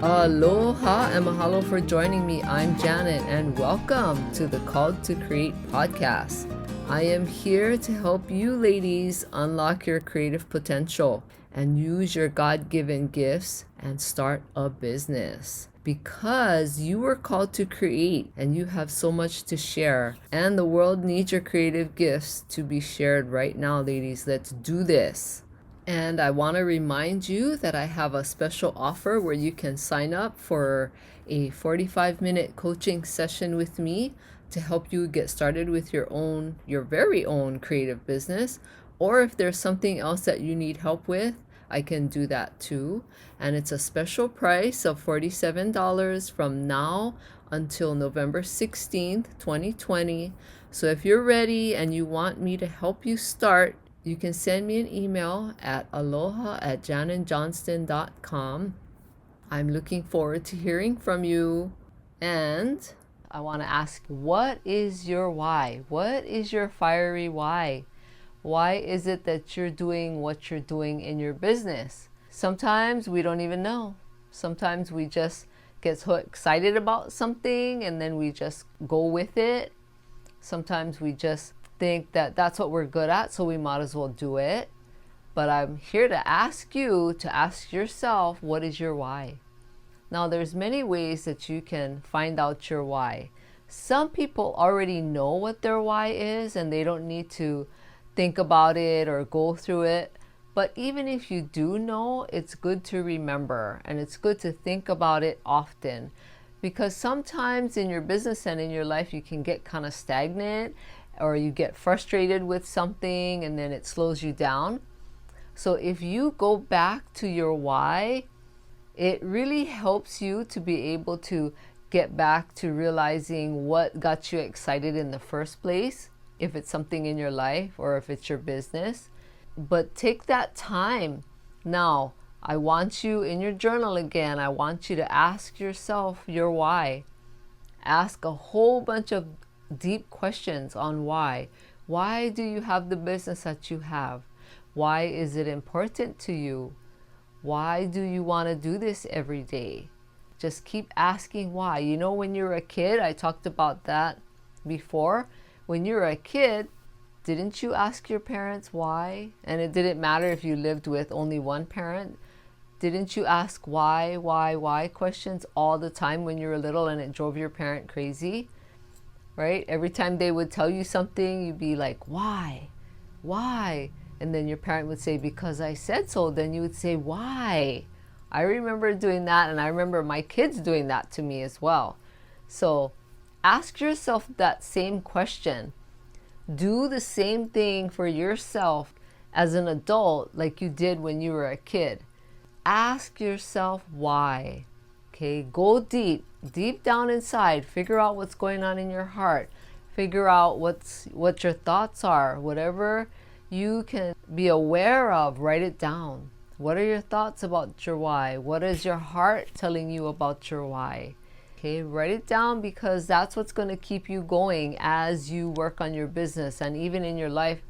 Aloha and mahalo for joining me. I'm Janet and welcome to the Called to Create podcast. I am here to help you ladies unlock your creative potential and use your God-given gifts and start a business. Because you were called to create and you have so much to share, and the world needs your creative gifts to be shared right now, ladies. Let's do this. And I want to remind you that I have a special offer where you can sign up for a 45-minute coaching session with me to help you get started with your very own creative business. Or if there's something else that you need help with, I can do that too. And it's a special price of $47 from now until November 16th, 2020. So if you're ready and you want me to help you start, you can send me an email at aloha@janetjohnston.com. I'm looking forward to hearing from you. And I want to ask, what is your why? What is your fiery why? Why is it that you're doing what you're doing in your business? Sometimes we don't even know. Sometimes we just get so excited about something and then we just go with it. Sometimes we just think that that's what we're good at, so we might as well do it. But I'm here to ask you to ask yourself, what is your why? Now, there's many ways that you can find out your why. Some people already know what their why is and they don't need to think about it or go through it. But even if you do know, it's good to remember and it's good to think about it often, because sometimes in your business and in your life you can get kind of stagnant, or you get frustrated with something and then it slows you down. So if you go back to your why, it really helps you to be able to get back to realizing what got you excited in the first place, if it's something in your life or if it's your business. But take that time. Now, I want you in your journal again, I want you to ask yourself your why. Ask a whole bunch of deep questions on why. Why do you have the business that you have? Why is it important to you? Why do you want to do this every day? Just keep asking why. You know, when you were a kid, I talked about that before. When you were a kid, didn't you ask your parents why? And it didn't matter if you lived with only one parent. Didn't you ask why questions all the time when you were little, and it drove your parent crazy? Right? Every time they would tell you something, you'd be like, why? And then your parent would say, because I said so. Then you would say, why? I remember doing that, and I remember my kids doing that to me as well. So ask yourself that same question. Do the same thing for yourself as an adult like you did when you were a kid. Ask yourself why. Okay, go deep down inside. Figure out what's going on in your heart. Figure out what your thoughts are. Whatever you can be aware of, write it down. What are your thoughts about your why? What is your heart telling you about your why? Okay, write it down, because that's what's going to keep you going as you work on your business and even in your life.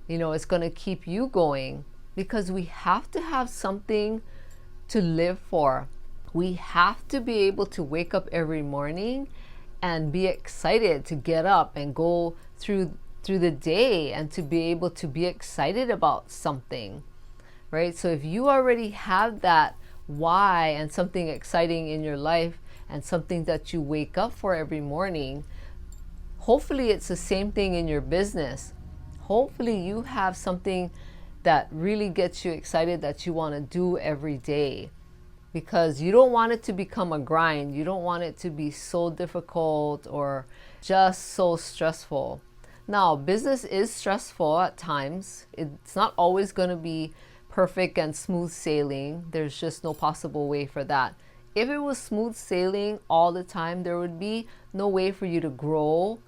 You know, it's going to keep you going, because we have to have something to live for. We have to be able to wake up every morning and be excited to get up and go through the day and to be able to be excited about something, right? So if you already have that why and something exciting in your life and something that you wake up for every morning, hopefully it's the same thing in your business. Hopefully you have something that really gets you excited that you want to do every day. Because you don't want it to become a grind. You don't want it to be so difficult or just so stressful. Now, business is stressful at times. It's not always going to be perfect and smooth sailing. There's just no possible way for that. If it was smooth sailing all the time, there would be no way for you to grow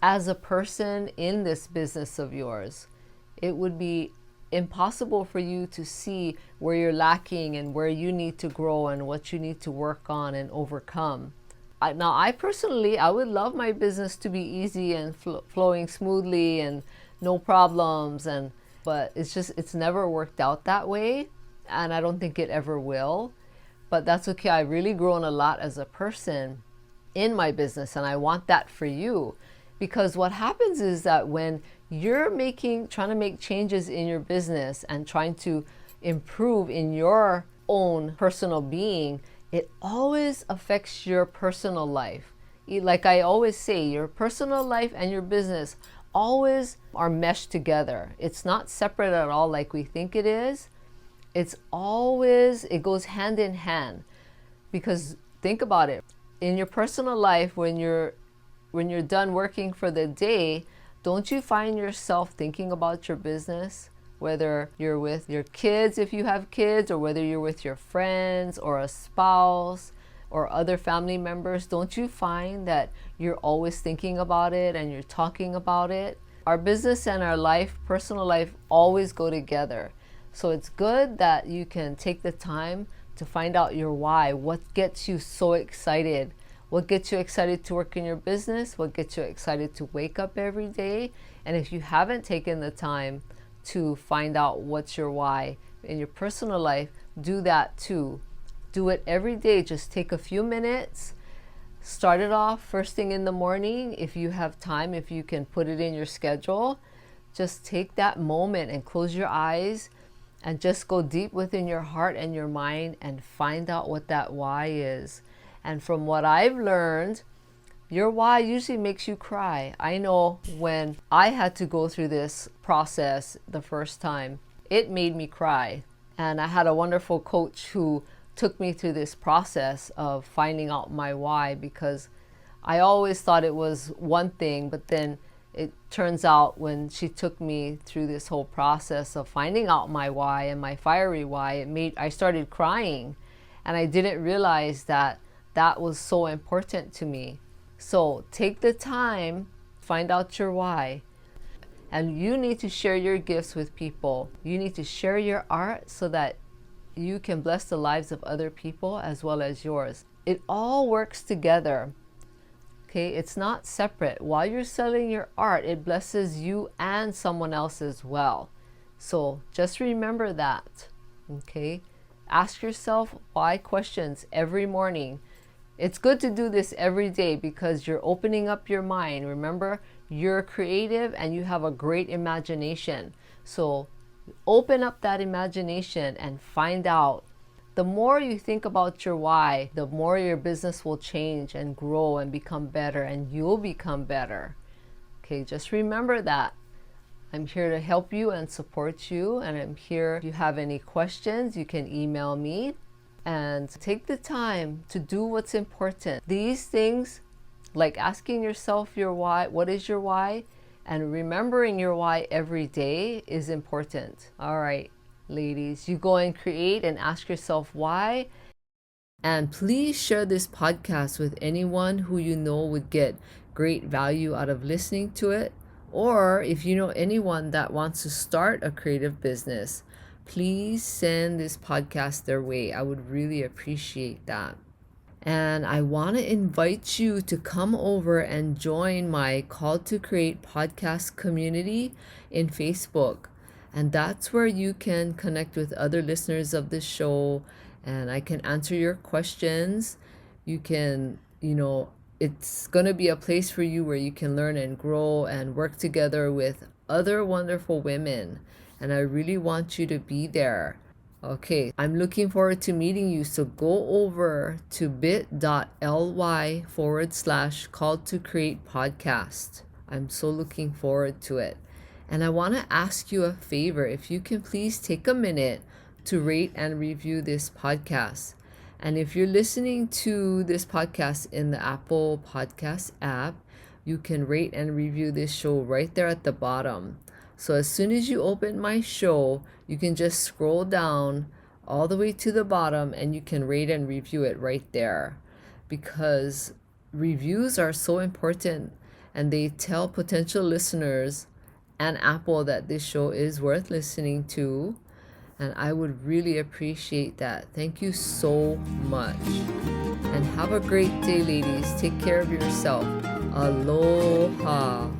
as a person in this business of yours. It would be impossible for you to see where you're lacking and where you need to grow and what you need to work on and overcome. I personally, I would love my business to be easy and flowing smoothly and no problems, but it's never worked out that way, and I don't think it ever will. but that's okay. I've really grown a lot as a person in my business, and I want that for you. Because what happens is that when you're trying to make changes in your business and trying to improve in your own personal being, it always affects your personal life. Like I always say, your personal life and your business always are meshed together. It's not separate at all like we think it is. It goes hand in hand. Because think about it. In your personal life, when you're done working for the day, don't you find yourself thinking about your business? Whether you're with your kids, if you have kids, or whether you're with your friends or a spouse or other family members, don't you find that you're always thinking about it and you're talking about it? Our business and our life, personal life, always go together. So it's good that you can take the time to find out your why. What gets you so excited? What gets you excited to work in your business? What gets you excited to wake up every day? And if you haven't taken the time to find out what's your why in your personal life, do that too. Do it every day. Just take a few minutes. Start it off first thing in the morning. If you have time, if you can put it in your schedule, just take that moment and close your eyes and just go deep within your heart and your mind and find out what that why is. And from what I've learned, your why usually makes you cry. I know when I had to go through this process the first time, it made me cry. And I had a wonderful coach who took me through this process of finding out my why, because I always thought it was one thing, but then it turns out when she took me through this whole process of finding out my why and my fiery why, I started crying, and I didn't realize that was so important to me. So take the time, find out your why. And you need to share your gifts with people. You need to share your art so that you can bless the lives of other people as well as yours. It all works together. Okay, it's not separate. While you're selling your art, it blesses you and someone else as well. So just remember that. Okay, ask yourself why questions every morning. It's good to do this every day because you're opening up your mind. Remember, you're creative and you have a great imagination. So open up that imagination and find out. The more you think about your why, the more your business will change and grow and become better, and you'll become better. Okay, just remember that. I'm here to help you and support you, and I'm here. If you have any questions, you can email me. And take the time to do what's important. These things, like asking yourself your why, what is your why, and remembering your why every day is important. All right, ladies, you go and create and ask yourself why. And please share this podcast with anyone who you know would get great value out of listening to it. Or if you know anyone that wants to start a creative business, please send this podcast their way. I would really appreciate that. And I want to invite you to come over and join my Call to Create podcast community in Facebook. And that's where you can connect with other listeners of the show, and I can answer your questions. You can, it's going to be a place for you where you can learn and grow and work together with other wonderful women. And I really want you to be there. Okay, I'm looking forward to meeting you. So go over to bit.ly/call to create podcast. I'm so looking forward to it. And I want to ask you a favor. If you can please take a minute to rate and review this podcast. And if you're listening to this podcast in the Apple Podcast app, you can rate and review this show right there at the bottom. So as soon as you open my show, you can just scroll down all the way to the bottom and you can rate and review it right there, because reviews are so important and they tell potential listeners and Apple that this show is worth listening to. And I would really appreciate that. Thank you so much. And have a great day, ladies. Take care of yourself. Aloha.